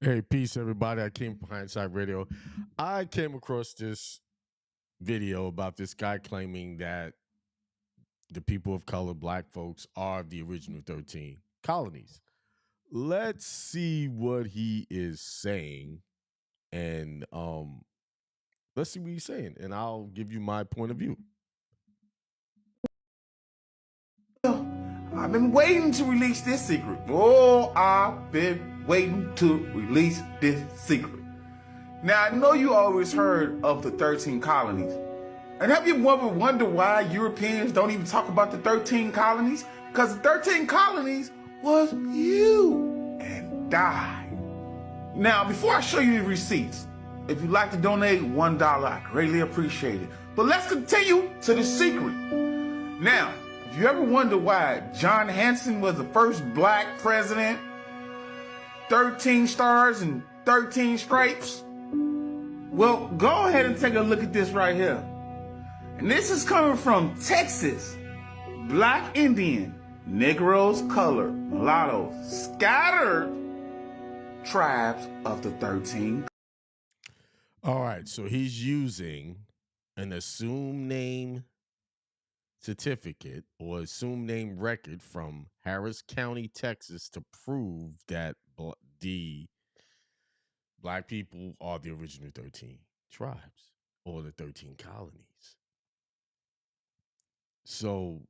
Hey, peace, everybody. I came from Hindsight Radio. I came across this video about this guy claiming that the people of color, black folks, are the original 13 colonies. Let's see what he is saying, and let's see what he's saying, and I'll give you my point of view. I've been waiting to release this secret. Oh, I've been waiting to release this secret. Now, I know you always heard of the 13 colonies. And have you ever wondered why Europeans don't even talk about the 13 colonies? Because the 13 colonies was you and I. Now, before I show you the receipts, if you'd like to donate $1, I greatly appreciate it. But let's continue to the secret. Now, if you ever wonder why John Hanson was the first black president, 13 stars and 13 stripes, well, go ahead and take a look at this right here. And this is coming from Texas. Black Indian, Negroes, colored, mulattoes, scattered tribes of the 13. All right, so he's using an assumed name certificate or assumed name record from Harris County, Texas, to prove that the black people are the original 13 tribes or the 13 colonies. So,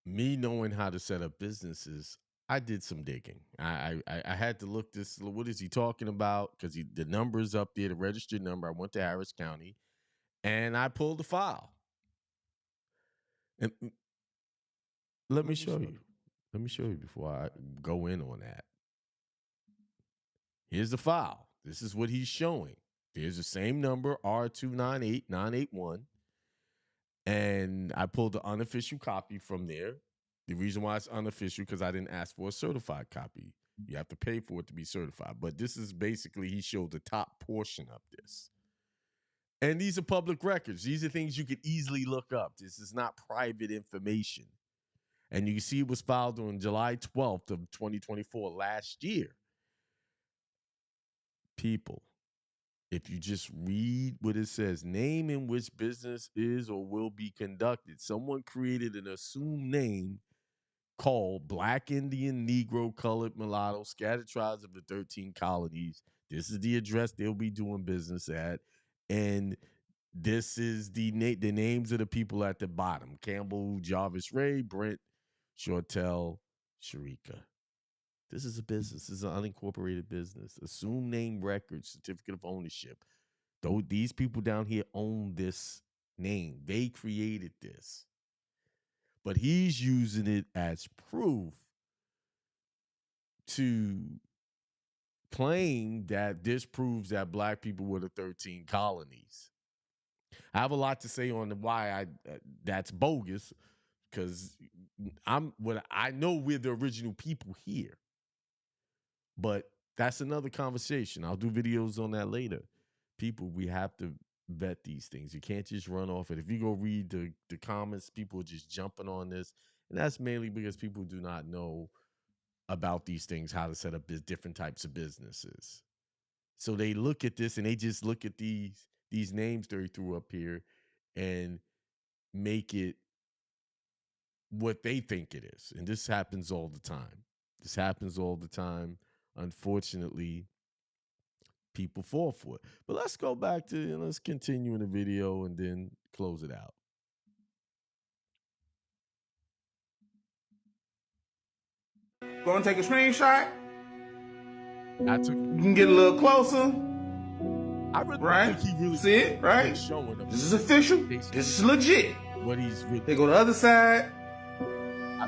me knowing how to set up businesses, I did some digging. I had to look this. What is he talking about? Because the number's up there, the registered number. I went to Harris County, and I pulled the file. And let me show you. Let me show you before I go in on that. Here's the file. This is what he's showing. There's the same number, R298981. And I pulled the unofficial copy from there. The reason why it's unofficial, because I didn't ask for a certified copy. You have to pay for it to be certified. But this is basically, he showed the top portion of this. And these are public records. These are things you could easily look up. This is not private information. And you can see it was filed on July 12th of 2024, last year. People, if you just read what it says, name in which business is or will be conducted. Someone created an assumed name called Black, Indian, Negro, Colored, Mulatto, Scattered Tribes of the 13 Colonies. This is the address they'll be doing business at. And this is the names of the people at the bottom: Campbell, Jarvis Ray, Brent, Shortell, Sharika. This is a business. This is an unincorporated business. Assumed name record, certificate of ownership. Though these people down here own this name. They created this. But he's using it as proof to claim that this proves that black people were the 13 colonies. I have a lot to say on why that's bogus, because I know we're the original people here. But that's another conversation. I'll do videos on that later. People, we have to vet these things. You can't just run off it. If you go read the comments, people are just jumping on this. And that's mainly because people do not know about these things, how to set up different types of businesses. So they look at this and they just look at these names they threw up here and make it what they think it is. And this happens all the time. This happens all the time. Unfortunately, people fall for it. But let's go back to, let's continue in the video and then close it out. Go and take a screenshot. I took. You can get a little closer. I really right? think he really see it, right? Showing them. This is official. This is legit. What he's really. They go to the other side.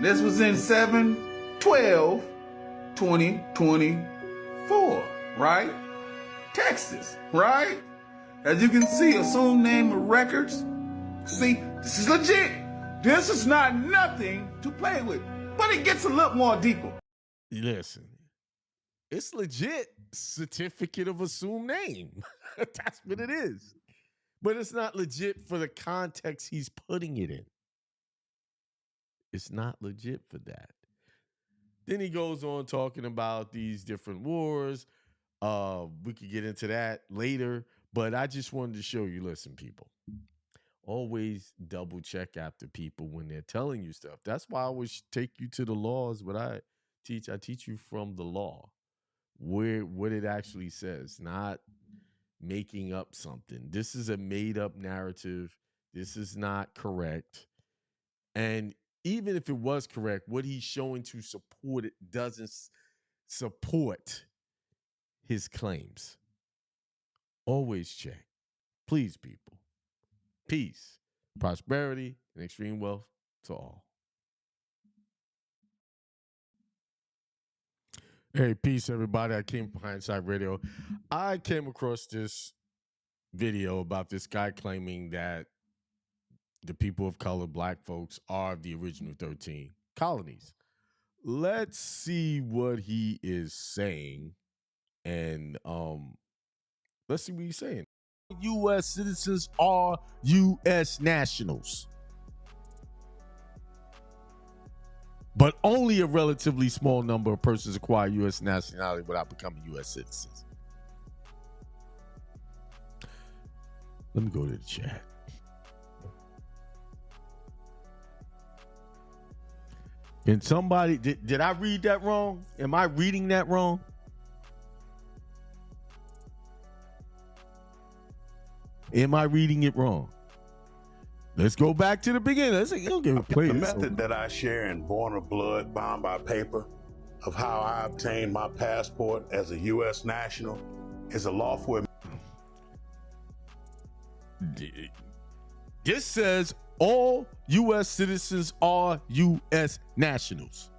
This was in 7/12/2024, right? Texas, right? As you can see, assumed name of records. See, this is legit. This is not nothing to play with. But it gets a little more deeper. Listen, it's legit certificate of assumed name. That's what it is. But it's not legit for the context he's putting it in. It's not legit for that. Then he goes on talking about these different wars. We could get into that later, but I just wanted to show you, listen, people, always double check after people when they're telling you stuff. That's why I always take you to the laws. What I teach you from the law, what it actually says, not making up something. This is a made up narrative. This is not correct. And even if it was correct, what he's showing to support it doesn't support his claims. Always check. Please, people. Peace, prosperity, and extreme wealth to all. Hey, peace, everybody. I came from Hindsight Radio. I came across this video about this guy claiming that the people of color, black folks, are the original 13 colonies. Let's see what he is saying. And let's see what he's saying. U.S. citizens are U.S. nationals, but only a relatively small number of persons acquire U.S. nationality without becoming U.S. citizens. Let me go to the chat. Can somebody, did I read that wrong? Am I reading that wrong? Am I reading it wrong? Let's go back to the beginning. Let's give it play. The method that I share in Born of Blood, Bound by Paper, of how I obtained my passport as a U.S. national is a lawful. This says all U.S. citizens are U.S. nationals.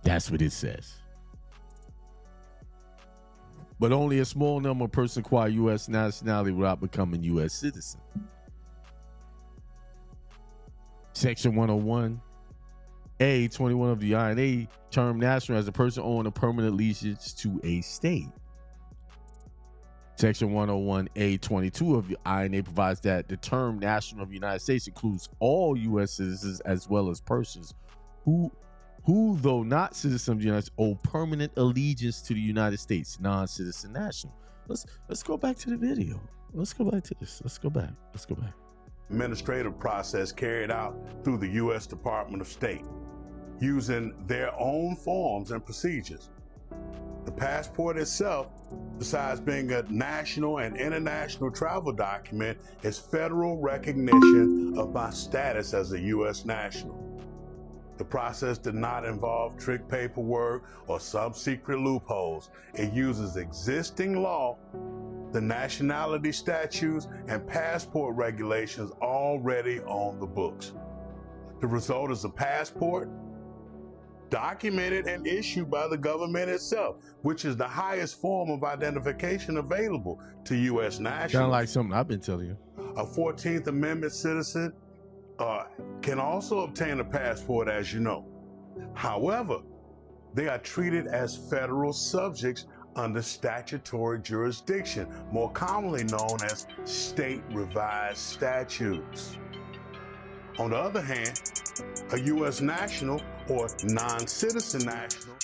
That's what it says. But only a small number of persons acquire U.S. nationality without becoming U.S. citizen. Section 101A, 21 of the INA, term national as a person owning a permanent allegiance to a state. Section 101A, 22 of the INA provides that the term national of the United States includes all U.S. citizens as well as persons who though not citizens of the United States, owe permanent allegiance to the United States, non-citizen national. Let's go back to the video. Let's go back to this. Let's go back. Administrative process carried out through the U.S. Department of State using their own forms and procedures. The passport itself, besides being a national and international travel document, is federal recognition of my status as a U.S. national. The process did not involve trick paperwork or some secret loopholes. It uses existing law, the nationality statutes, and passport regulations already on the books. The result is a passport documented and issued by the government itself, which is the highest form of identification available to U.S. nationals. Sound like something I've been telling you. A 14th Amendment citizen can also obtain a passport, as you know. However, they are treated as federal subjects under statutory jurisdiction, more commonly known as state revised statutes. On the other hand, a U.S. national or non-citizen national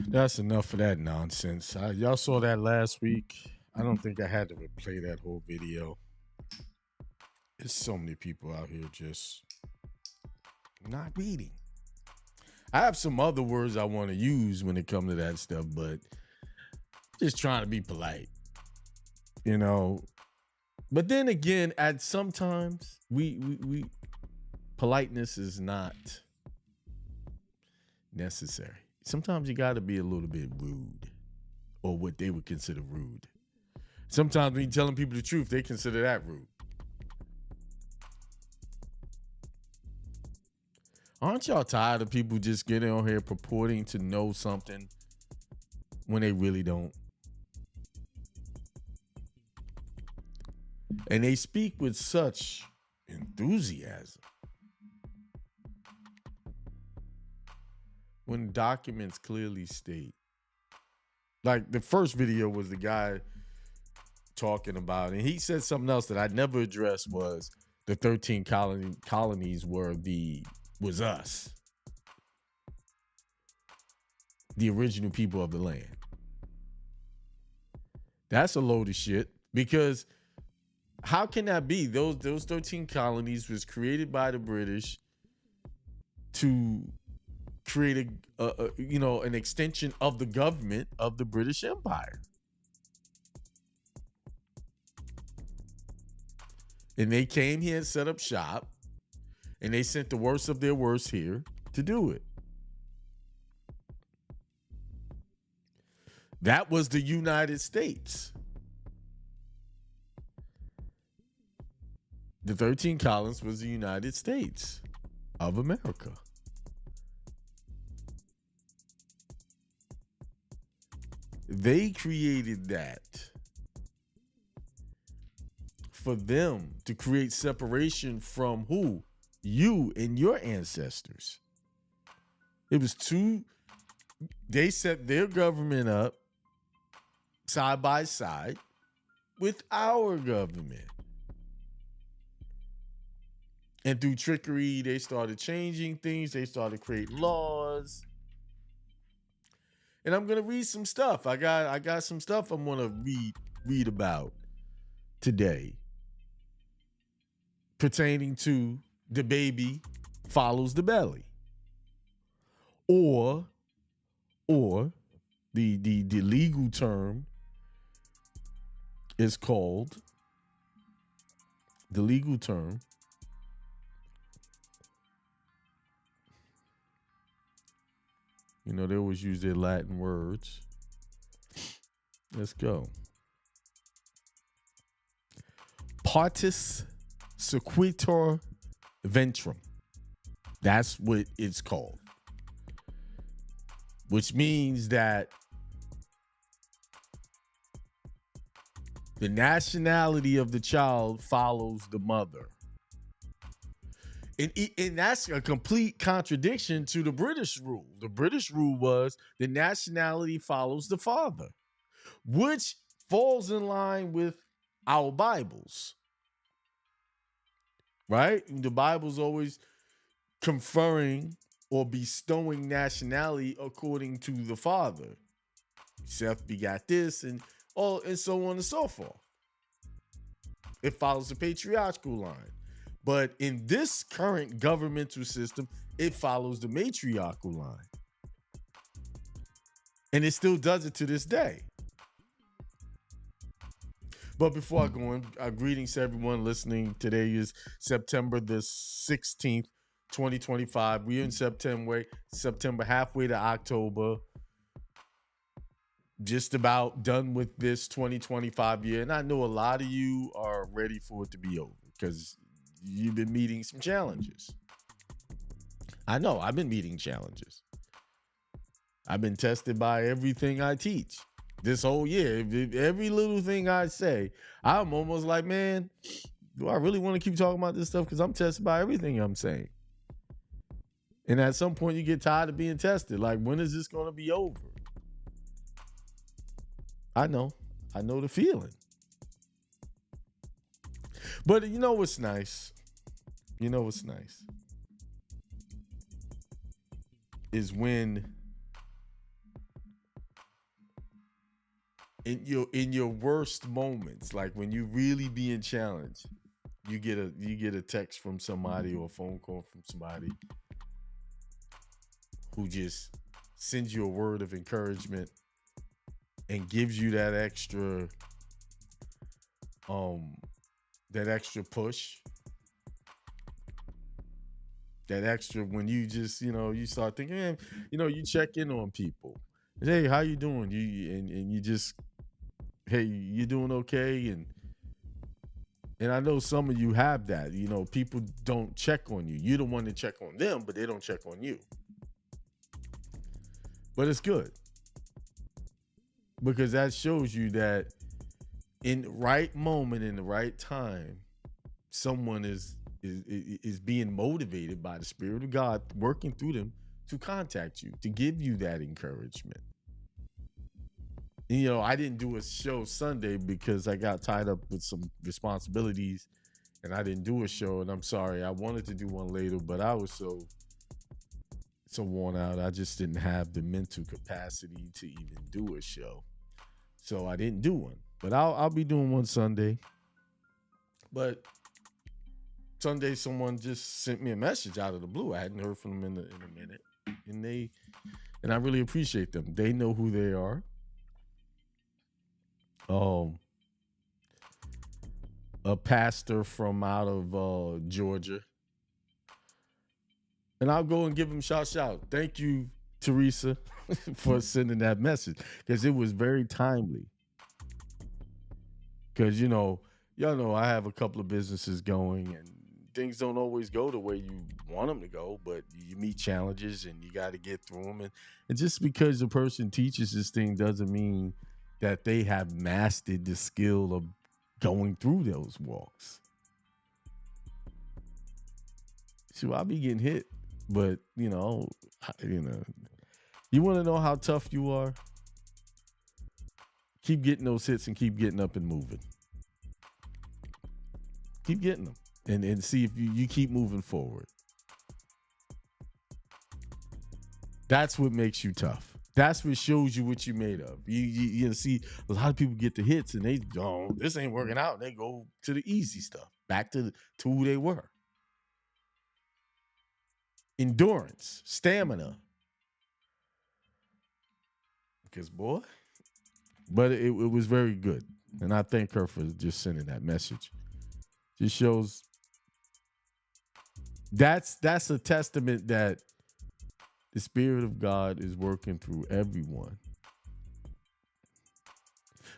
That's enough of that nonsense. Y'all saw that last week. I don't think I had to replay that whole video. There's so many people out here just not reading. I have some other words I want to use when it comes to that stuff, but just trying to be polite, you know. But then again, at sometimes we politeness is not necessary. Sometimes you got to be a little bit rude, or what they would consider rude. Sometimes when you're telling people the truth, they consider that rude. Aren't y'all tired of people just getting on here purporting to know something when they really don't? And they speak with such enthusiasm when documents clearly state. Like the first video was the guy talking about, and he said something else that I never addressed, was the 13 colonies was us, the original people of the land. That's a load of shit, because how can that be? Those 13 colonies was created by the British to create an extension of the government of the British Empire. And they came here and set up shop, and they sent the worst of their worst here to do it. That was the United States. The 13 colonies was the United States of America. They created that for them to create separation from who? You and your ancestors. It was they set their government up side by side with our government. And through trickery, they started changing things. They started creating laws. And I'm gonna read some stuff. I got some stuff I'm gonna read about today pertaining to the baby follows the belly, or the legal term is called they always use their Latin words. Let's go. Partus Sequitur Ventrem. That's what it's called. Which means that the nationality of the child follows the mother. And that's a complete contradiction to the British rule. The British rule was the nationality follows the father, which falls in line with our Bibles. Right? The Bible's always conferring or bestowing nationality according to the father. Seth begot this and so on and so forth. It follows the patriarchal line. But in this current governmental system, it follows the matriarchal line. And it still does it to this day. But before I go on, greetings to everyone listening. Today is September the 16th, 2025. We're in September, halfway to October. Just about done with this 2025 year. And I know a lot of you are ready for it to be over because you've been meeting some challenges. I know, I've been meeting challenges. I've been tested by everything I teach this whole year. Every little thing I say, I'm almost like, man, do I really want to keep talking about this stuff? Because I'm tested by everything I'm saying. And at some point you get tired of being tested. Like, when is this going to be over? I know the feeling. But you know what's nice? Is when in your worst moments, like when you really being challenged, you get a text from somebody or a phone call from somebody who just sends you a word of encouragement and gives you that extra push. That extra, when you just, you start thinking, man, you check in on people. Hey, how you doing? And you just, hey, you doing okay? And And I know some of you have that. You know, people don't check on you. You're the one to check on them, but they don't check on you. But it's good because that shows you that in the right moment, in the right time, someone is being motivated by the Spirit of God working through them to contact you, to give you that encouragement. And, you know, I didn't do a show Sunday because I got tied up with some responsibilities and I didn't do a show. And I'm sorry, I wanted to do one later, but I was so worn out. I just didn't have the mental capacity to even do a show. So I didn't do one, but I'll be doing one Sunday. But Sunday, someone just sent me a message out of the blue. I hadn't heard from them in a minute, and I really appreciate them. They know who they are. A pastor from out of Georgia, and I'll go and give him shout. Thank you, Teresa, for sending that message because it was very timely. Because y'all know I have a couple of businesses going and things don't always go the way you want them to go, but you meet challenges and you got to get through them. And just because the person teaches this thing doesn't mean that they have mastered the skill of going through those walks. So I'll be getting hit, but you want to know how tough you are? Keep getting those hits and keep getting up and moving. Keep getting them and see if you keep moving forward. That's what makes you tough. That's what shows you what you're made of. You see a lot of people get the hits and they go, this ain't working out. And they go to the easy stuff, back to who they were. Endurance, stamina. Because but it was very good. And I thank her for just sending that message. Just shows that's a testament that the Spirit of God is working through everyone.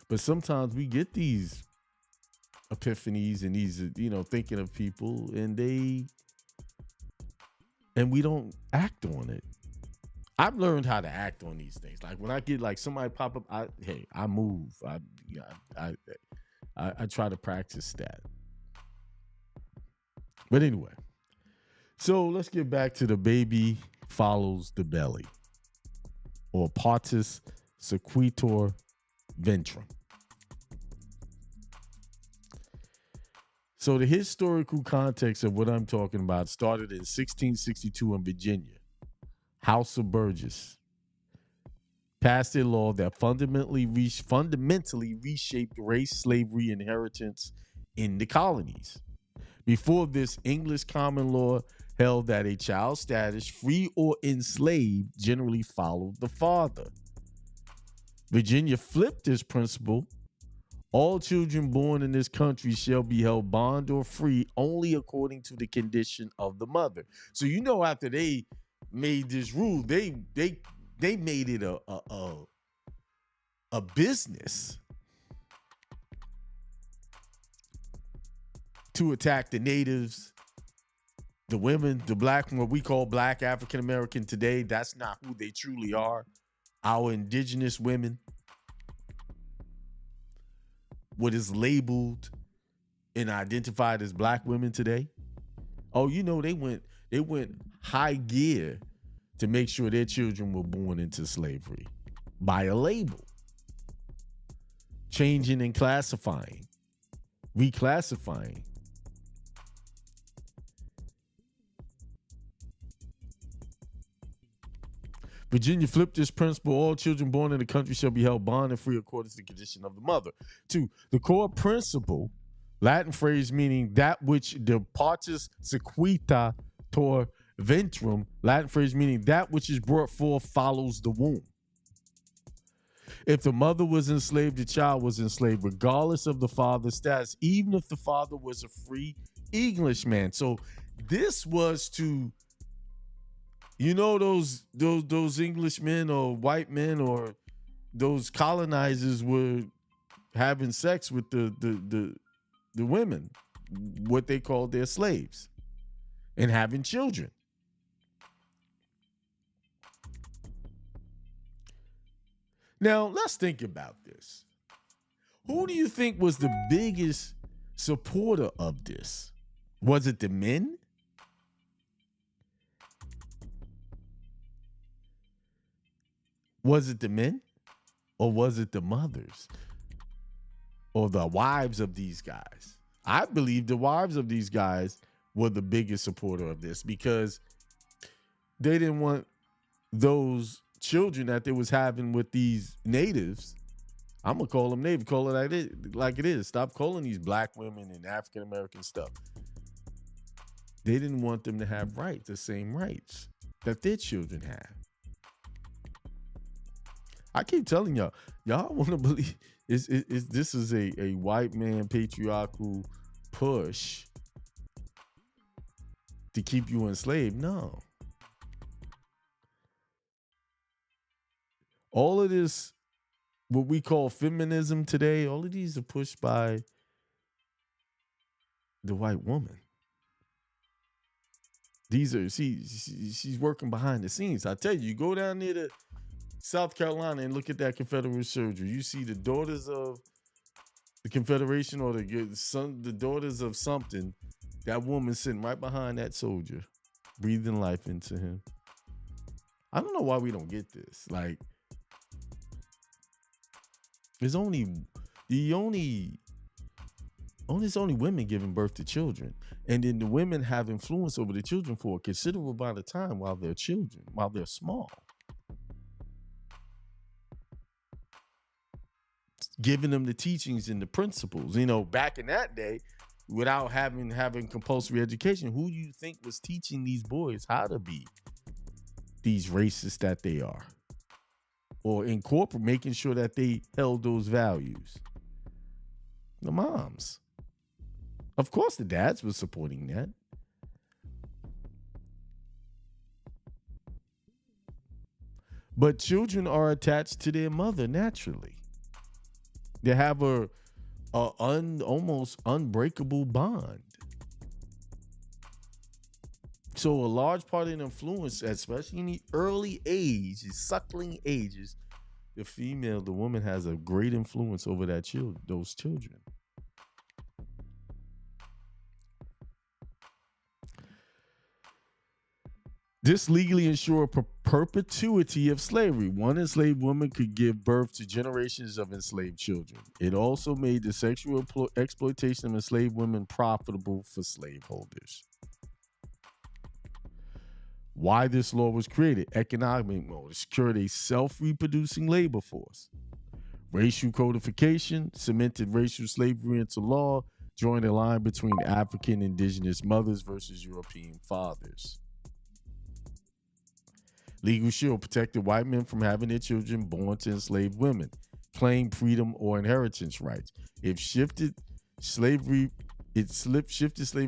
But sometimes we get these epiphanies and these, thinking of people and we don't act on it. I've learned how to act on these things. Like when I get like somebody pop up, I move. I try to practice that. But anyway, so let's get back to the baby follows the belly, or Partus Sequitur Ventrem. So the historical context of what I'm talking about started in 1662 in Virginia. House of Burgess passed a law that fundamentally reshaped race, slavery, inheritance in the colonies. Before this, English common law held that a child's status, free or enslaved, generally followed the father. Virginia flipped this principle. All children born in this country shall be held bond or free only according to the condition of the mother. So after they made this rule, they made it a business to attack the natives, the women, the black, what we call black African American today. That's not who they truly are. Our indigenous women, what is labeled and identified as black women today. Oh, they went high gear to make sure their children were born into slavery by a label, changing and classifying, reclassifying. Virginia flipped this principle. All children born in the country shall be held bond and free according to the condition of the mother. 2, the core principle, Latin phrase meaning that which the Partus Sequitur Ventrem, Latin phrase meaning that which is brought forth follows the womb. If the mother was enslaved, the child was enslaved, regardless of the father's status, even if the father was a free Englishman. So this was to, those Englishmen or white men or those colonizers were having sex with the women what they called their slaves and having children. Now, let's think about this. Who do you think was the biggest supporter of this? Was it the men? Was it the men? Or was it the mothers? Or the wives of these guys? I believe the wives of these guys were the biggest supporter of this because they didn't want those children that they was having with these natives. I'm gonna call them native. Call it like it is. Stop calling these black women and African American stuff. They didn't want them to have rights, the same rights that their children have. I keep telling y'all want to believe this is a white man patriarchal push to keep you enslaved. No. All of this, what we call feminism today, all of these are pushed by the white woman. These are, she's working behind the scenes. I tell you, go down there to South Carolina and look at that Confederate surgery. You see the daughters of the Confederation or the daughters of something, that woman sitting right behind that soldier, breathing life into him. I don't know why we don't get this. Like, there's only women giving birth to children. And then the women have influence over the children for a considerable amount of time while they're children, while they're small. Giving them the teachings and the principles. You know, back in that day, without having compulsory education, who do you think was teaching these boys how to be these racists that they are? Or incorporate, making sure that they held those values? The moms. Of course the dads were supporting that. But children are attached to their mother naturally. They have a almost unbreakable bond. So a large part of the influence, especially in the early age, the suckling ages, the woman has a great influence over those children. This legally ensured perpetuity of slavery. One enslaved woman could give birth to generations of enslaved children. It also made the sexual exploitation of enslaved women profitable for slaveholders. Why this law was created? Economic motive. Secured a self-reproducing labor force. Racial codification cemented racial slavery into law, drawing a line between African indigenous mothers versus European fathers. Legal shield protected white men from having their children born to enslaved women, claim freedom or inheritance rights. It shifted slavery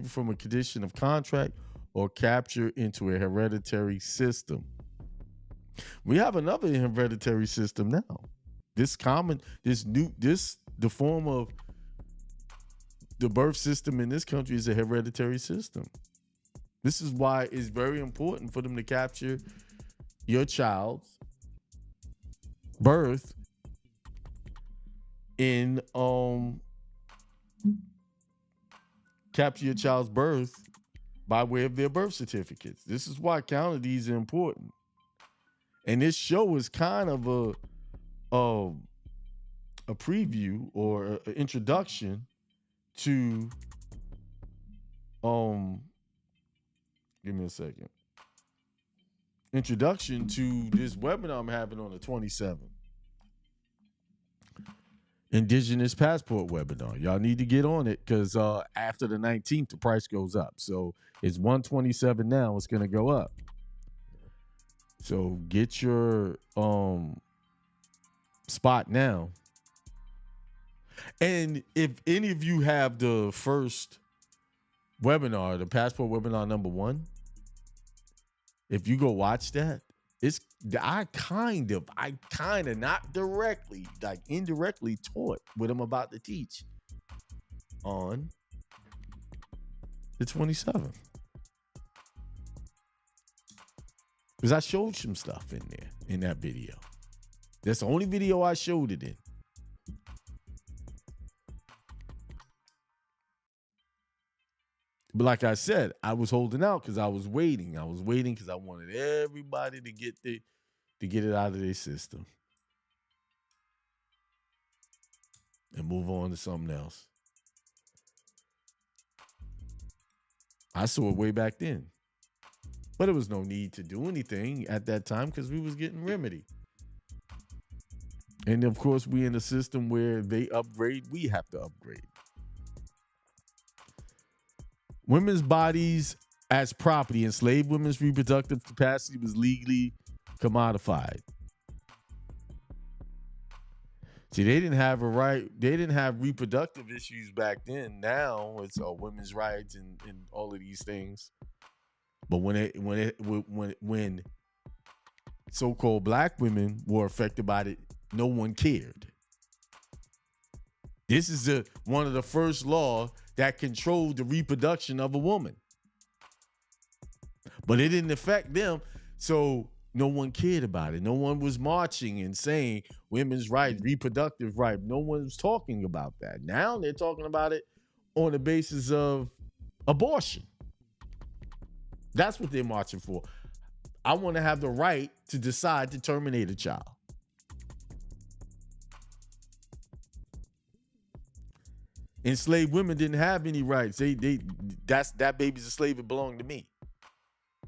from a condition of contract or capture into a hereditary system. We have another hereditary system now. The form of the birth system in this country is a hereditary system. This is why it's very important for them to capture your child's birth capture your child's birth by way of their birth certificates. This is why counties are important. And this show is kind of a preview or an introduction to give me a second. Introduction to this webinar I'm having on the 27th. Indigenous Passport webinar. Y'all need to get on it because after the 19th, the price goes up. So it's $127 now. It's going to go up. So get your spot now. And if any of you have the first webinar, the Passport webinar number 1, if you go watch that, I kind of not directly, like indirectly taught what I'm about to teach on the 27th. Because I showed some stuff in there, in that video. That's the only video I showed it in. But like I said, I was holding out because I was waiting. I was waiting because I wanted everybody to get it out of their system and move on to something else. I saw it way back then. But there was no need to do anything at that time because we was getting remedy. And of course, we in a system where they upgrade, we have to upgrade. Women's bodies as property, enslaved women's reproductive capacity was legally commodified. See, they didn't have a right. They didn't have reproductive issues back then. Now it's women's rights and all of these things. But when so-called black women were affected by it, no one cared. This is one of the first laws that controlled the reproduction of a woman. But it didn't affect them, so no one cared about it. No one was marching and saying women's rights, reproductive rights. No one was talking about that. Now they're talking about it on the basis of abortion. That's what they're marching for. I want to have the right to decide to terminate a child. Enslaved women didn't have any rights. That baby's a slave. It belonged to me.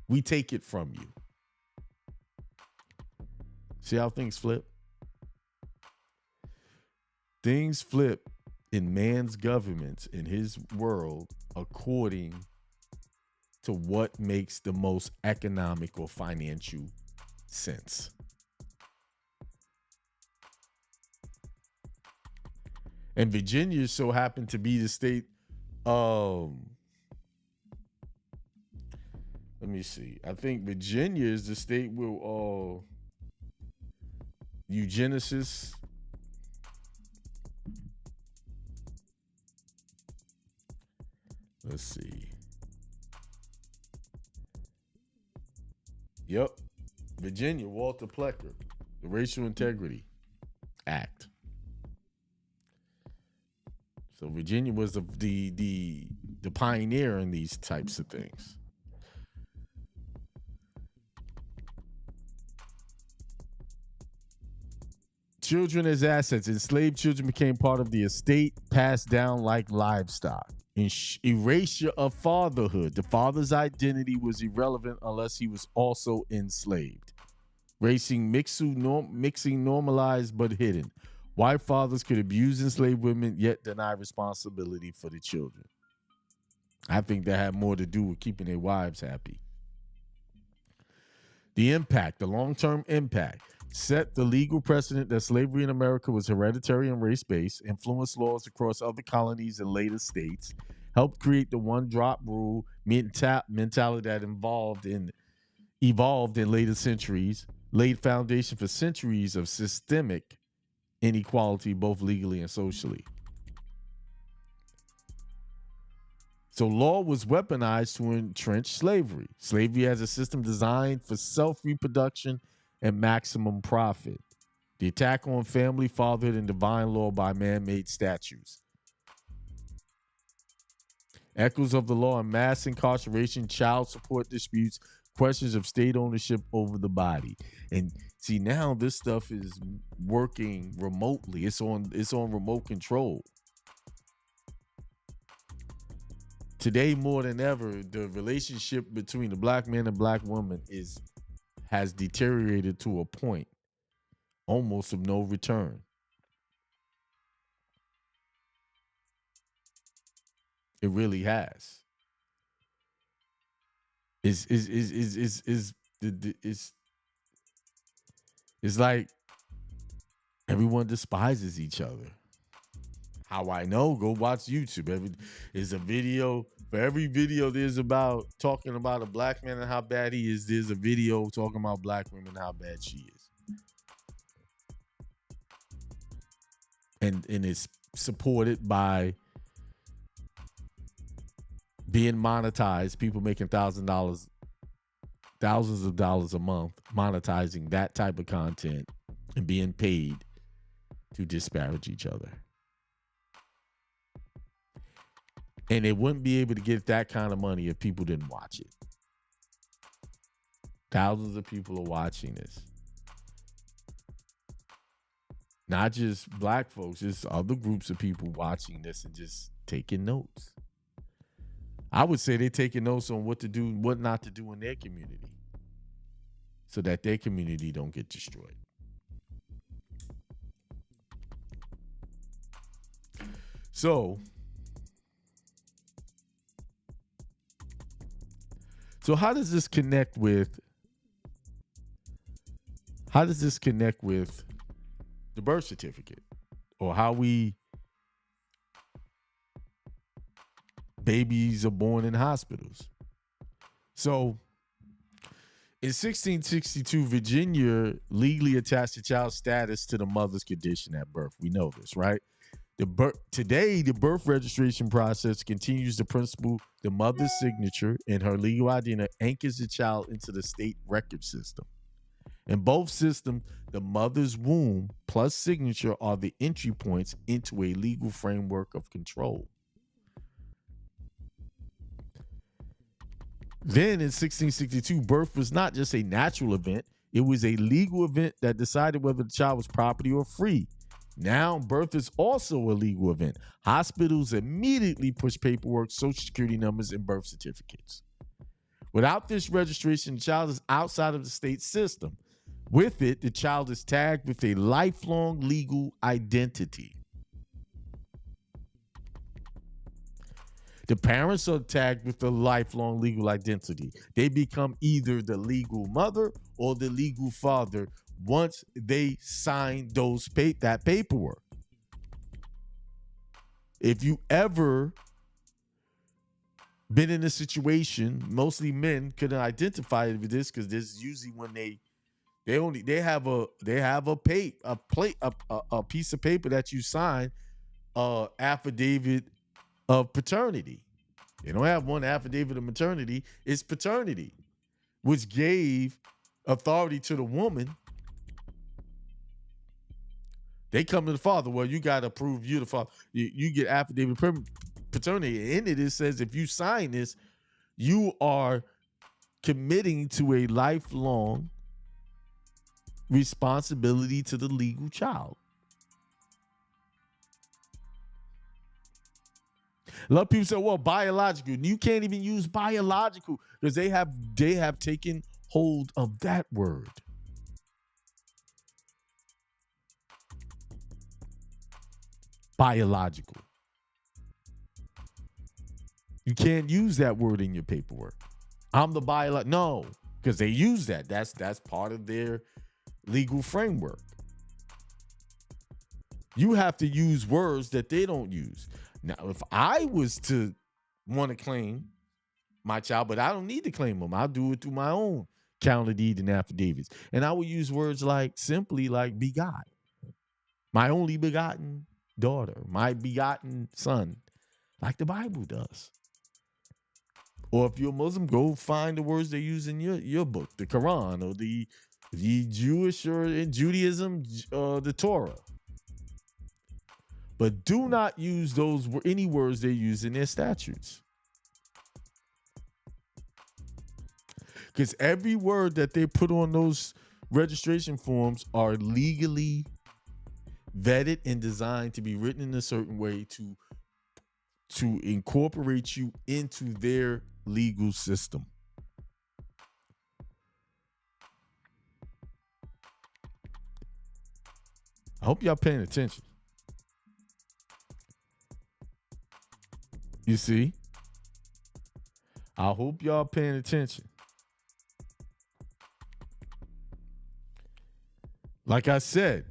We take it from you. See how things flip? Things flip in man's governments, in his world, according to what makes the most economic or financial sense. And Virginia so happened to be the state. Let me see. I think Virginia is the state where eugenicists let's see. Yep. Virginia, Walter Plecker, the Racial Integrity Act. So Virginia was the pioneer in these types of things. Children as assets. Enslaved children became part of the estate, passed down like livestock. Erasure of fatherhood. The father's identity was irrelevant unless he was also enslaved. Mixing normalized but hidden. White fathers could abuse enslaved women, yet deny responsibility for the children. I think that had more to do with keeping their wives happy. The long-term impact, set the legal precedent that slavery in America was hereditary and race-based, influenced laws across other colonies and later states, helped create the one-drop rule mentality that evolved in later centuries, laid foundation for centuries of systemic inequality, both legally and socially. So law was weaponized to entrench slavery. Slavery as a system designed for self-reproduction and maximum profit. The attack on family, fatherhood, and divine law by man-made statutes. Echoes of the law and mass incarceration, child support disputes, questions of state ownership over the body. And see, now this stuff is working remotely. It's on remote control. Today, more than ever, the relationship between the black man and black woman has deteriorated to a point almost of no return. It really has. It's like everyone despises each other. How I know? Go watch YouTube. There's a video. For every video there's about talking about a black man and how bad he is, there's a video talking about black women and how bad she is. And it's supported by being monetized, people making $1,000, thousands of dollars a month, monetizing that type of content and being paid to disparage each other. And they wouldn't be able to get that kind of money if people didn't watch it. Thousands of people are watching this. Not just black folks, it's other groups of people watching this and just taking notes. I would say they're taking notes on what to do and what not to do in their community so that their community don't get destroyed. So how does this connect with the birth certificate, or how babies are born in hospitals? So in 1662, Virginia legally attached the child's status to the mother's condition at birth. We know this, right? Today, the birth registration process continues the principle: the mother's signature and her legal identity anchors the child into the state record system. In both systems, the mother's womb plus signature are the entry points into a legal framework of control. Then in 1662, birth was not just a natural event, it was a legal event that decided whether the child was property or free. Now, birth is also a legal event. Hospitals immediately push paperwork, social security numbers, and birth certificates. Without this registration, the child is outside of the state system. With it, the child is tagged with a lifelong legal identity. The parents are tagged with a lifelong legal identity. They become either the legal mother or the legal father once they sign that paperwork. If you ever been in a situation, mostly men couldn't identify with this because this is usually when they have a piece of paper that you sign, affidavit of paternity. They don't have one affidavit of maternity, it's paternity, which gave authority to the woman. They come to the father. Well, you got to prove you're the father. You get affidavit of paternity. In it says if you sign this, you are committing to a lifelong responsibility to the legal child. A lot of people say, well, biological. You can't even use biological because they have taken hold of that word. Biological. You can't use that word in your paperwork. I'm the biological. No, because they use that. That's part of their legal framework. You have to use words that they don't use. Now, if I was to want to claim my child, but I don't need to claim them, I'll do it through my own counter deed and affidavits. And I would use words simply like begot, my only begotten daughter, my begotten son, like the Bible does. Or if you're a Muslim, go find the words they use in your book, the Quran, or the Jewish or in Judaism, the Torah. But do not use any words they use in their statutes. Because every word that they put on those registration forms are legally vetted and designed to be written in a certain way to incorporate you into their legal system. I hope y'all paying attention. You see? I hope y'all paying attention. Like I said,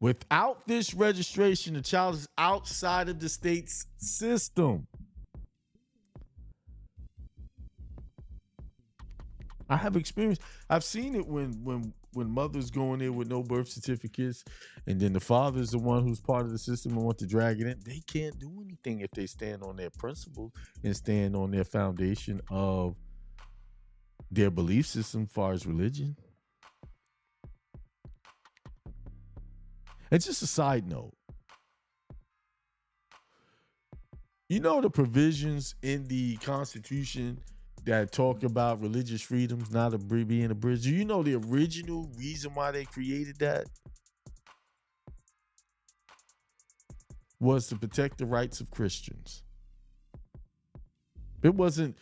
without this registration, the child is outside of the state's system. I have experience. I've seen it when when mothers go in there with no birth certificates, and then the father's the one who's part of the system and want to drag it in, they can't do anything if they stand on their principles and stand on their foundation of their belief system as far as religion. And just a side note, you know the provisions in the Constitution that talk about religious freedoms not being abridged? Do you know the original reason why they created that was to protect the rights of Christians? It wasn't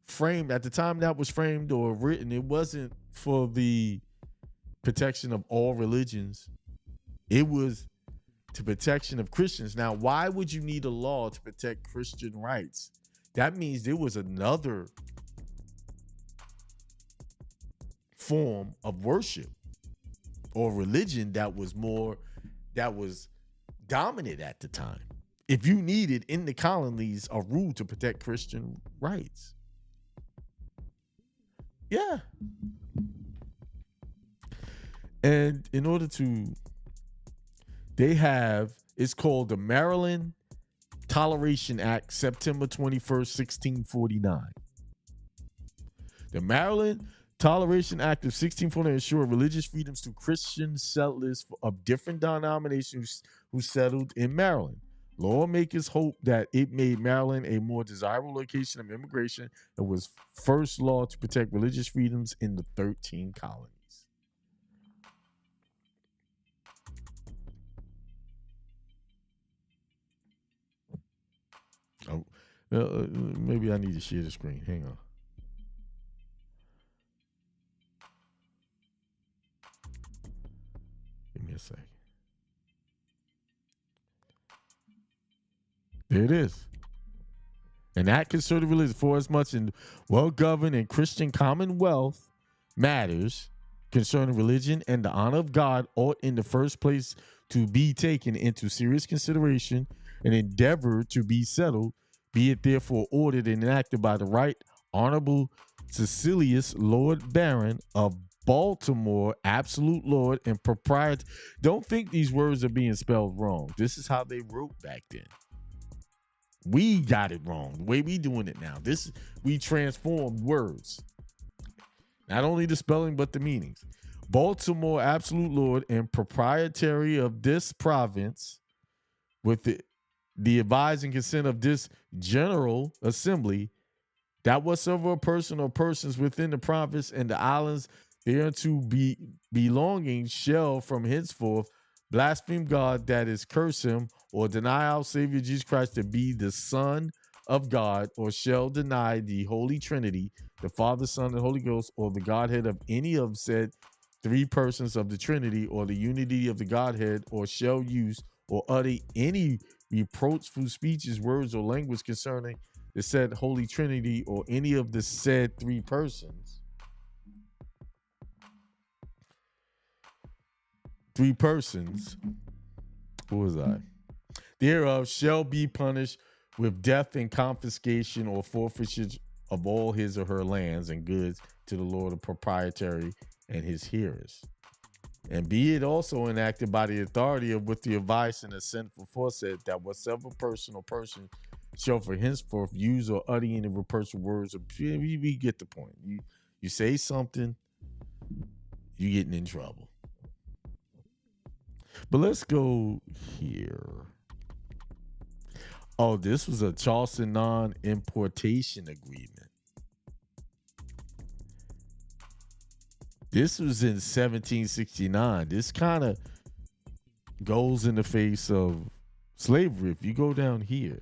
framed, at the time that was framed or written, it wasn't for the protection of all religions. It was to protection of Christians. Now, why would you need a law to protect Christian rights? That means there was another form of worship or religion that was dominant at the time. If you needed in the colonies a rule to protect Christian rights. Yeah. And in order to, it's called the Maryland Toleration Act, September 21st, 1649. The Maryland Toleration Act of 1649 ensured religious freedoms to Christian settlers of different denominations who settled in Maryland. Lawmakers hoped that it made Maryland a more desirable location of immigration and was first law to protect religious freedoms in the 13 colonies. Oh, maybe I need to share the screen. Hang on. Give me a second. There it is. An act concerning religion for as much in well-governed and Christian commonwealth matters concerning religion and the honor of God ought in the first place to be taken into serious consideration and endeavor to be settled, be it therefore ordered and enacted by the right honorable Cecilius, Lord Baron of Baltimore, absolute Lord and proprietor. Don't think these words are being spelled wrong. This is how they wrote back then. We got it wrong. The way we doing it now. We transformed words. Not only the spelling, but the meanings. Baltimore, absolute Lord and proprietary of this province, with the advice and consent of this General Assembly, that whatsoever a person or persons within the province and the islands thereunto belonging shall from henceforth blaspheme God, that is, curse him, or deny our Savior Jesus Christ to be the Son of God, or shall deny the Holy Trinity, the Father, Son, and Holy Ghost, or the Godhead of any of said three persons of the Trinity, or the unity of the Godhead, or shall use or utter any reproachful speeches, words, or language concerning the said Holy Trinity, or any of the said three persons. Three persons. Who was I? Thereof shall be punished with death and confiscation or forfeiture of all his or her lands and goods to the Lord of proprietary and his hearers. And be it also enacted by the authority of with the advice and assent aforesaid, that whatsoever person or person shall for henceforth use or utter any reproachful words, we get the point. You say something, you getting in trouble. But let's go here. Oh, this was a Charleston non-importation agreement. This was in 1769. This kind of goes in the face of slavery. If you go down here,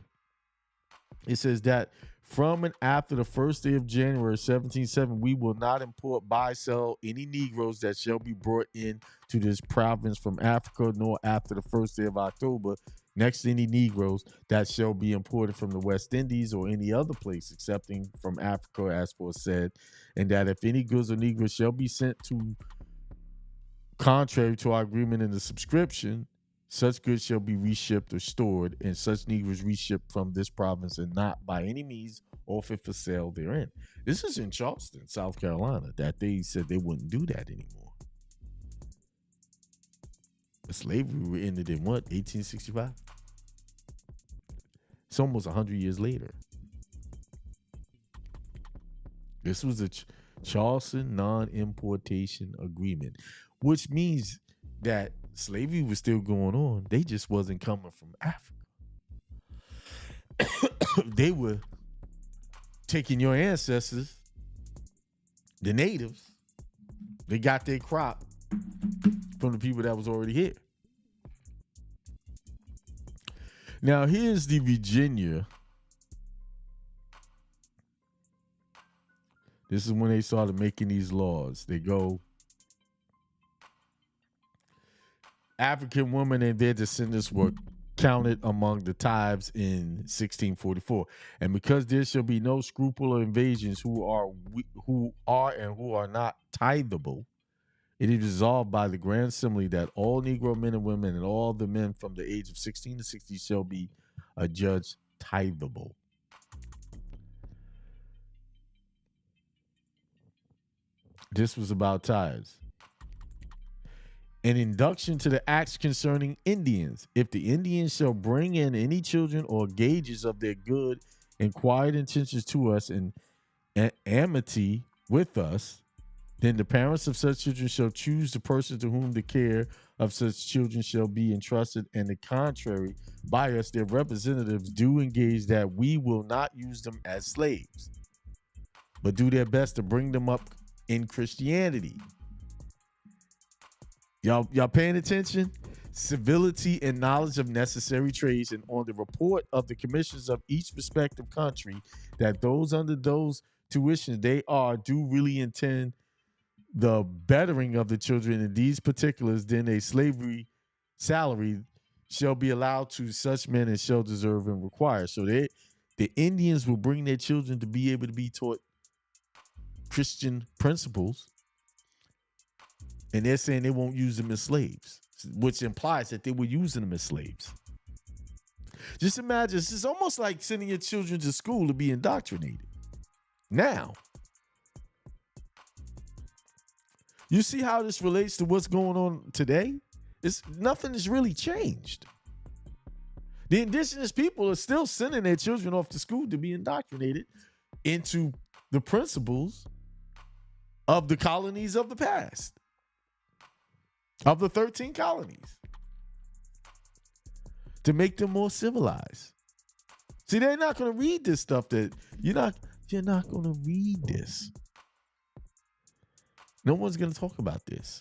it says that from and after the first day of January 1707, we will not import, buy, sell any Negroes that shall be brought in to this province from Africa, nor after the first day of October next any Negroes that shall be imported from the West Indies or any other place, excepting from Africa, as foresaid, and that if any goods or Negroes shall be sent to contrary to our agreement in the subscription, such goods shall be reshipped or stored, and such Negroes reshipped from this province and not by any means offered for sale therein. This is in Charleston, South Carolina, that they said they wouldn't do that anymore. Slavery ended in what, 1865? It's almost 100 years later. This was a Charleston non-importation agreement, which means that slavery was still going on. They just wasn't coming from Africa. They were taking your ancestors, the natives. They got their crop from the people that was already here. Now, here's the Virginia. This is when they started making these laws. They go, African women and their descendants were counted among the tithes in 1644. And because there shall be no scruple or invasions who are and who are not tithable, it is resolved by the Grand Assembly that all Negro men and women and all the men from the age of 16 to 60 shall be adjudged tithable. This was about tithes. An induction to the acts concerning Indians. If the Indians shall bring in any children or gages of their good and quiet intentions to us and amity with us, then the parents of such children shall choose the person to whom the care of such children shall be entrusted, and the contrary, by us, their representatives, do engage that we will not use them as slaves, but do their best to bring them up in Christianity. Y'all paying attention? Civility and knowledge of necessary trades, and on the report of the commissions of each respective country, that those under those tuitions they do really intend the bettering of the children in these particulars, then a slavery salary shall be allowed to such men as shall deserve and require. So the Indians will bring their children to be able to be taught Christian principles, and they're saying they won't use them as slaves, which implies that they were using them as slaves. Just imagine, this is almost like sending your children to school to be indoctrinated. Now, you see how this relates to what's going on today? Nothing has really changed. The indigenous people are still sending their children off to school to be indoctrinated into the principles of the colonies of the past, of the 13 colonies, to make them more civilized. See, they're not going to read this stuff that you're not going to read this. No one's going to talk about this.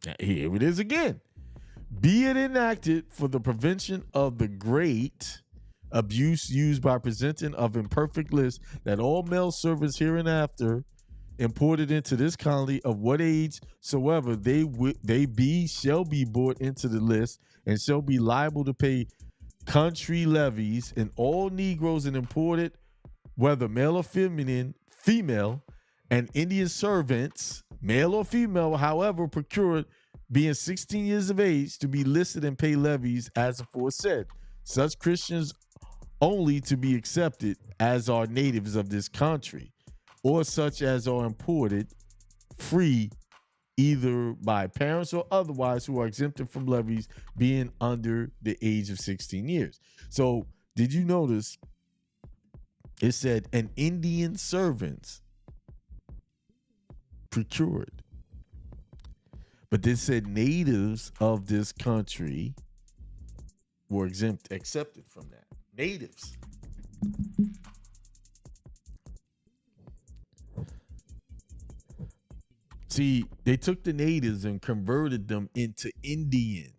Now, here it is again. Be it enacted for the prevention of the great abuse used by presenting of imperfect lists, that all male servants hereinafter imported into this colony of what age soever they be shall be brought into the list and shall be liable to pay country levies, and all Negroes and imported, whether male or female, and Indian servants, male or female, however procured, being 16 years of age, to be listed and pay levies as aforesaid. Such Christians only to be accepted as are natives of this country, or such as are imported free either by parents or otherwise, who are exempted from levies, being under the age of 16 years. So did you notice it said an Indian servants procured, but they said natives of this country were accepted from that. Natives. See, they took the natives and converted them into Indians.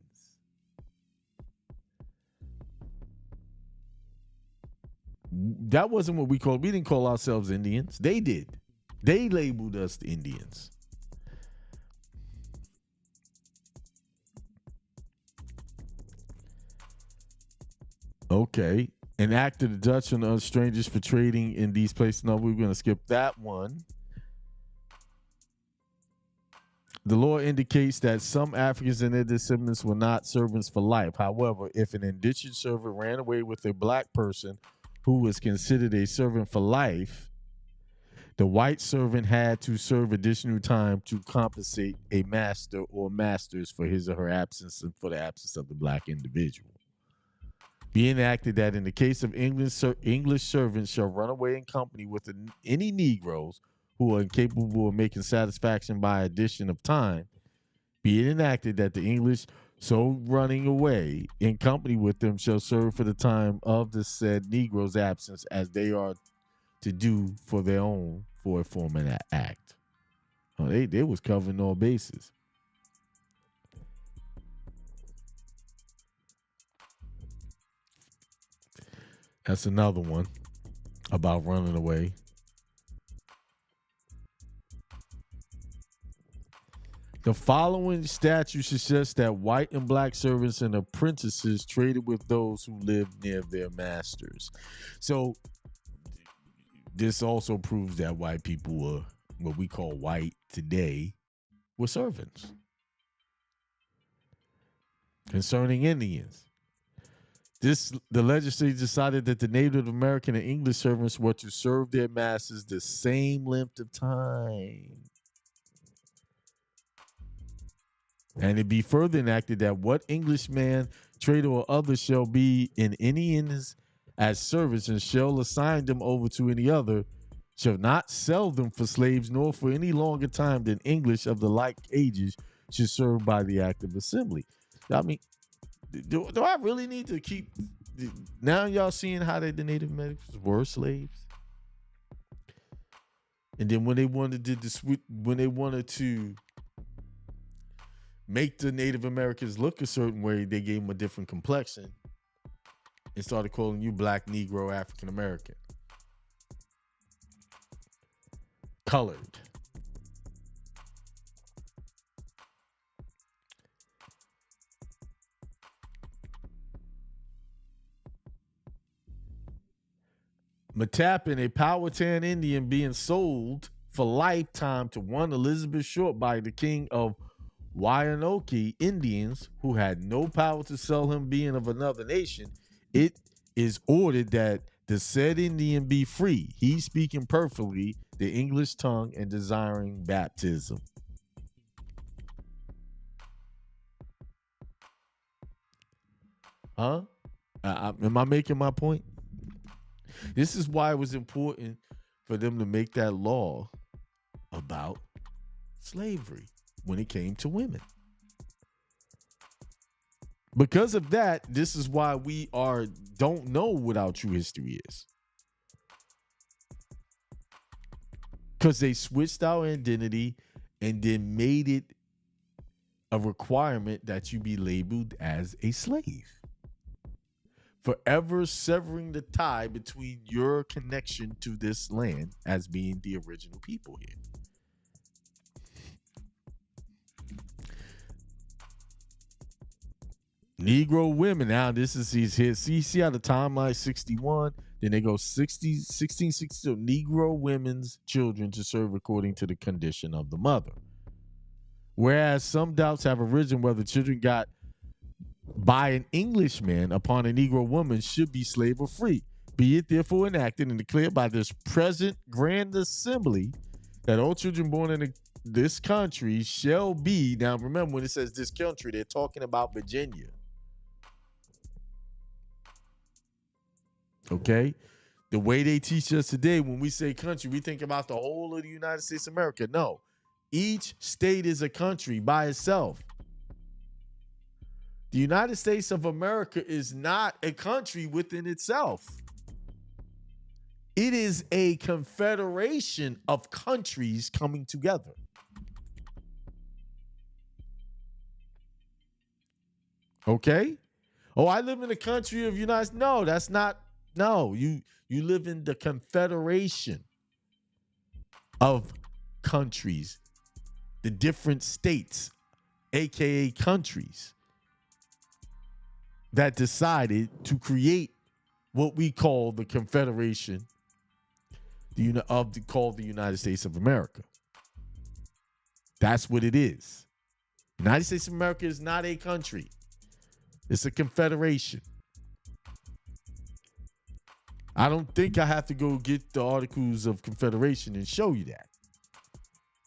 That wasn't what we didn't call ourselves Indians. They did. They labeled us the Indians. Okay. An act of the Dutch and other strangers for trading in these places. No, we're going to skip that one. The law indicates that some Africans and their descendants were not servants for life. However, if an indentured servant ran away with a black person who was considered a servant for life, the white servant had to serve additional time to compensate a master or masters for his or her absence and for the absence of the black individual. Be enacted that in the case of English servants shall run away in company with any Negroes who are incapable of making satisfaction by addition of time. Be it enacted that the English so running away in company with them shall serve for the time of the said Negro's absence as they are to do for their own for a former act. Oh, they was covering all bases. That's another one about running away. The following statute suggests that white and black servants and apprentices traded with those who lived near their masters. So this also proves that white people were what we call white today were servants. Concerning Indians, the legislature decided that the Native American and English servants were to serve their masters the same length of time. And it be further enacted that what Englishman, trader, or other shall be in any Indians as servants and shall assign them over to any other, shall not sell them for slaves, nor for any longer time than English of the like ages should serve by the act of assembly. I mean, do I really need to keep? Now y'all seeing how the Native Americans were slaves, and then when they wanted to make the Native Americans look a certain way, they gave them a different complexion and started calling you black, Negro, African American, colored. Matapin, a Powhatan Indian, being sold for lifetime to one Elizabeth Short by the king of Wyanoke Indians, who had no power to sell him, being of another nation, it is ordered that the said Indian be free, he speaking perfectly the English tongue and desiring baptism. Huh? Am I making my point? This is why it was important for them to make that law about slavery when it came to women. Because of that, this is why we don't know what our true history is. Because they switched our identity and then made it a requirement that you be labeled as a slave, forever severing the tie between your connection to this land as being the original people here. Negro women, now this is here. See how the timeline 61, then they go 1662, Negro women's children to serve according to the condition of the mother. Whereas some doubts have arisen whether children got by an Englishman upon a Negro woman should be slave or free. Be it therefore enacted and declared by this present Grand Assembly that all children born in this country shall be, now remember when it says this country, they're talking about Virginia. Okay? The way they teach us today, when we say country, we think about the whole of the United States of America. No. Each state is a country by itself. The United States of America is not a country within itself. It is a confederation of countries coming together. Okay? Oh, I live in the country of United States. No, that's not. No, you live in the confederation of countries, the different states, aka countries, that decided to create what we call the Confederation called the United States of America. That's what it is. United States of America is not a country. It's a confederation. I don't think I have to go get the Articles of Confederation and show you that.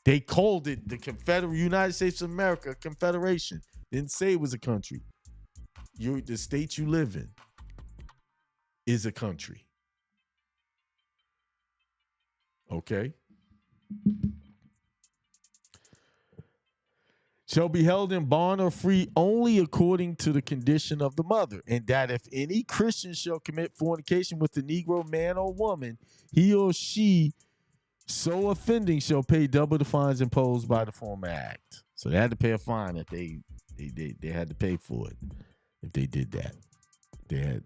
They called it the United States of America Confederation. Didn't say it was a country. The state you live in is a country. Okay? Shall be held in bond or free only according to the condition of the mother, and that if any Christian shall commit fornication with the Negro man or woman, he or she so offending shall pay double the fines imposed by the former act. So they had to pay a fine if they had to pay for it if they did that. They had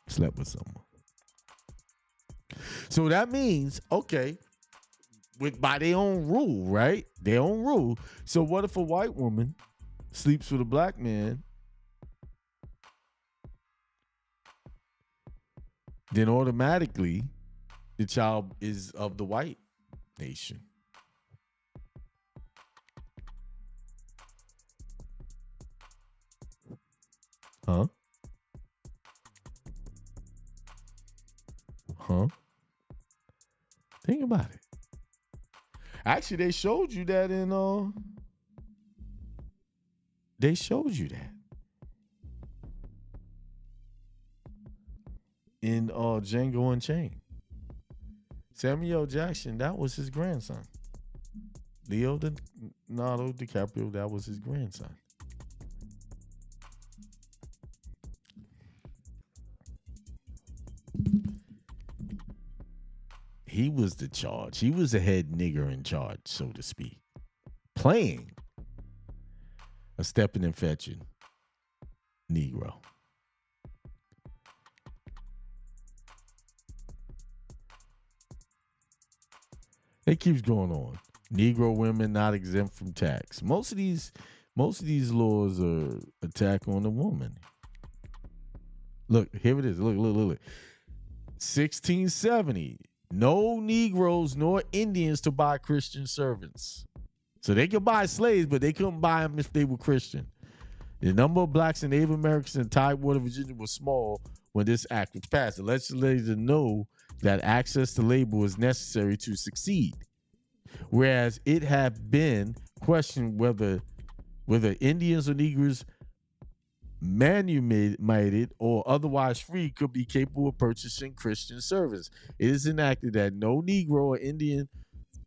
slept with someone. So that means, okay, by their own rule, right? Their own rule. So what if a white woman sleeps with a black man? Then automatically the child is of the white nation. Huh? Think about it. Actually, they showed you that in they showed you that in Django Unchained. Samuel Jackson, that was his grandson. Leonardo DiCaprio, that was his grandson. He was the charge. He was the head nigger in charge, so to speak. Playing a stepping and fetching Negro. It keeps going on. Negro women not exempt from tax. Most of these laws are attack on the woman. Look, here it is. Look. 1670. No Negroes nor Indians to buy Christian servants. So they could buy slaves, but they couldn't buy them if they were Christian. The number of blacks and Native Americans in Tidewater, Virginia was small when this act was passed. The legislature know that access to labor was necessary to succeed. Whereas it had been questioned whether Indians or Negroes manumitted or otherwise free could be capable of purchasing Christian service. It is enacted that no Negro or Indian,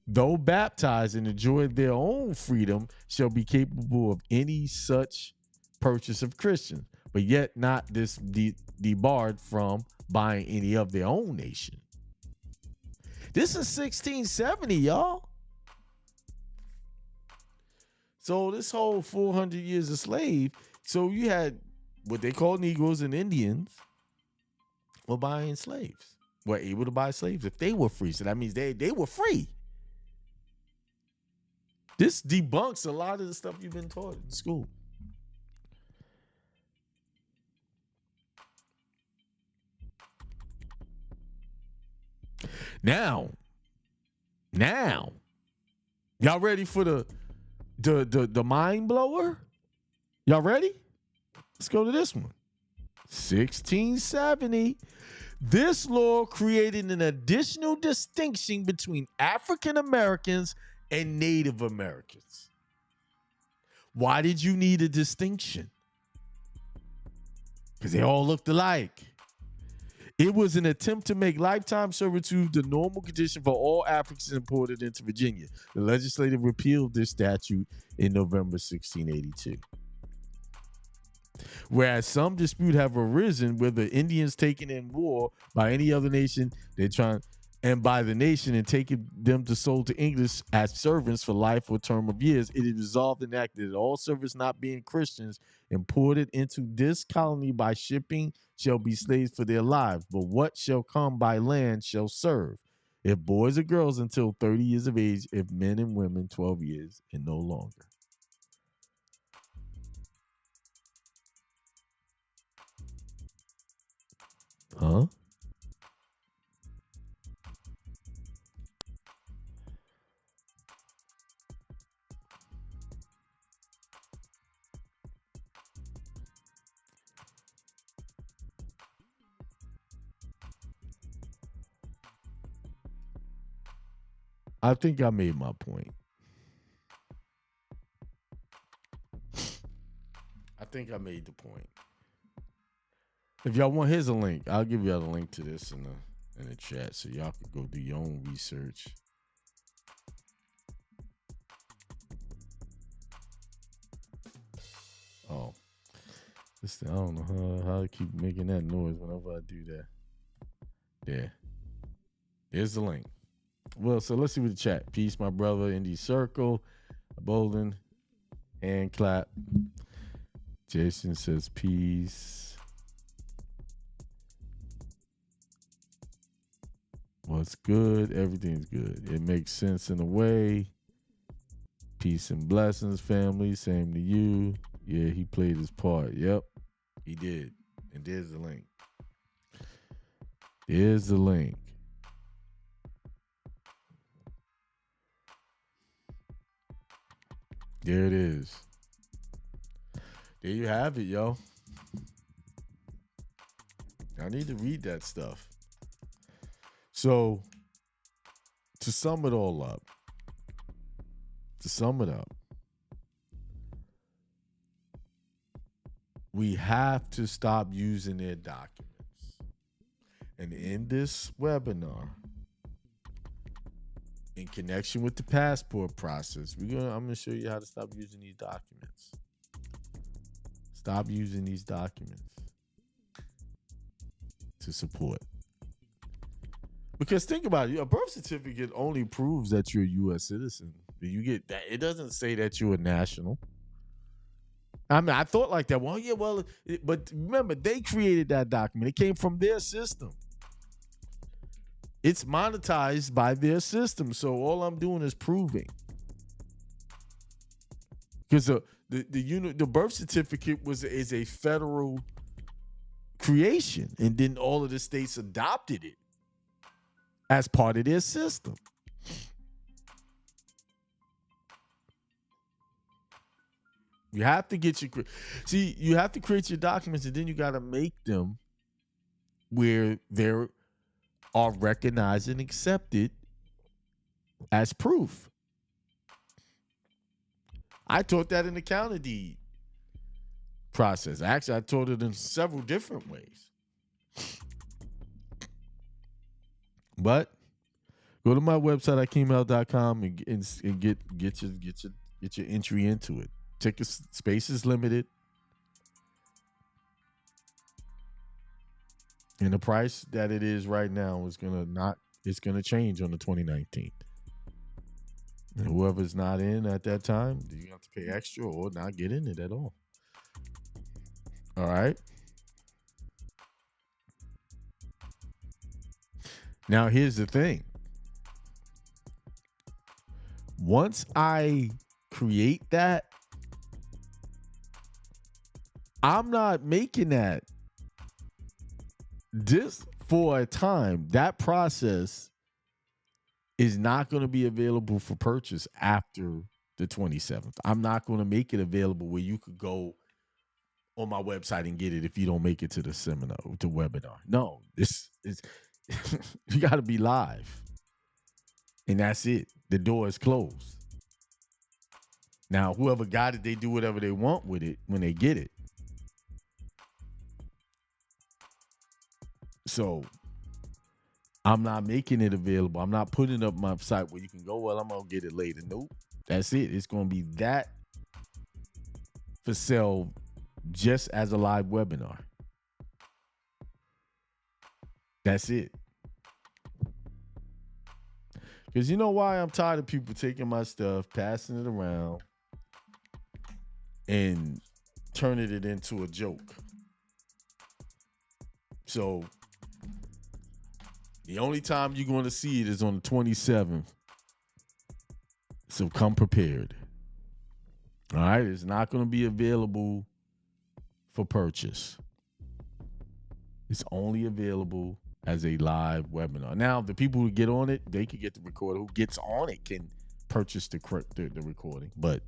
though baptized and enjoyed their own freedom, shall be capable of any such purchase of Christians, but yet not debarred from buying any of their own nation. This is 1670, y'all. So this whole 400 years of slave, so you had what they call Negroes and Indians were buying slaves, were able to buy slaves if they were free. So that means they were free. This debunks a lot of the stuff you've been taught in school. Now, y'all ready for the mind blower? Y'all ready? Let's go to this one. 1670. This law created an additional distinction between African Americans and Native Americans. Why did you need a distinction? Because they all looked alike. It was an attempt to make lifetime servitude the normal condition for all Africans imported into Virginia. The legislature repealed this statute in November 1682. Whereas some dispute have arisen whether Indians taken in war by any other nation, and by the nation and taking them to sold to English as servants for life or term of years, it is resolved and enacted that all servants not being Christians imported into this colony by shipping shall be slaves for their lives, but what shall come by land shall serve, if boys or girls until 30 years of age, if men and women 12 years and no longer. Huh? I think I made my point. I think I made the point. If y'all want, here's a link. I'll give y'all the link to this in the chat so y'all can go do your own research. Oh, this thing, I don't know how to keep making that noise whenever I do that. There. There's the link. Well, so let's see what the chat. Peace, my brother. Indy Circle. Bolden. Hand clap. Jason says peace. What's good? Everything's good. It makes sense in a way. Peace and blessings, family. Same to you. Yeah, he played his part. Yep, he did. And there's the link. There's the link. There it is. There you have it, yo. I need to read that stuff. So, to sum it all up, we have to stop using their documents. And in this webinar, in connection with the passport process, I'm going to show you how to stop using these documents. Stop using these documents to support. Because think about it, a birth certificate only proves that you're a U.S. citizen. You get that. It doesn't say that you're a national. I mean, I thought like that. But remember, they created that document. It came from their system. It's monetized by their system. So all I'm doing is proving. Because the birth certificate is a federal creation, and then all of the states adopted it as part of their system. You have to you have to create your documents, and then you got to make them where they are recognized and accepted as proof. I taught that in the counter deed process. Actually, I taught it in several different ways. But go to my website at keymel.com and get your entry into it. Ticket space is limited. And the price that it is right now is it's gonna change on the 2019th. And whoever's not in at that time, you have to pay extra or not get in it at all. All right. Now here's the thing. Once I create that, I'm not making that just for a time. That process is not going to be available for purchase after the 27th. I'm not going to make it available where you could go on my website and get it if you don't make it to the seminar, to webinar. No, this is you got to be live. And that's it. The door is closed. Now, whoever got it, they do whatever they want with it when they get it. So I'm not making it available. I'm not putting up my site where you can go, well, I'm going to get it later. Nope. That's it. It's going to be that for sale just as a live webinar. That's it. Because you know why I'm tired of people taking my stuff, passing it around, and turning it into a joke. So the only time you're going to see it is on the 27th. So come prepared. All right. It's not going to be available for purchase. It's only available as a live webinar. Now, the people who get on it, they can get the recording. Who gets on it can purchase the recording. But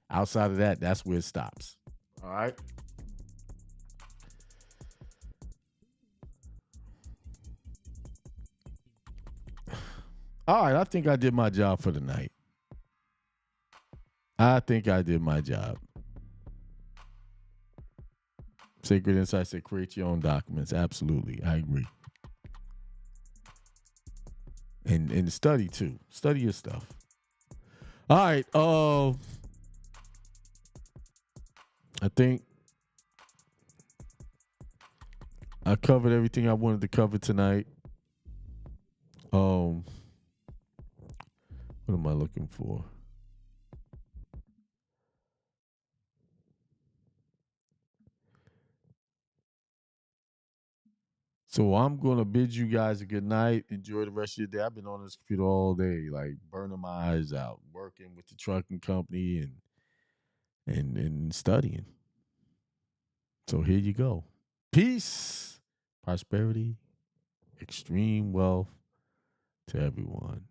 outside of that, that's where it stops. All right. All right, I think I did my job for the night. I think I did my job. Sacred Insights said create your own documents. Absolutely. I agree. And study too. Study your stuff. All right. I think I covered everything I wanted to cover tonight. What am I looking for? So I'm gonna bid you guys a good night. Enjoy the rest of your day. I've been on this computer all day, like burning my eyes out, working with the trucking company and studying. So here you go. Peace, prosperity, extreme wealth to everyone.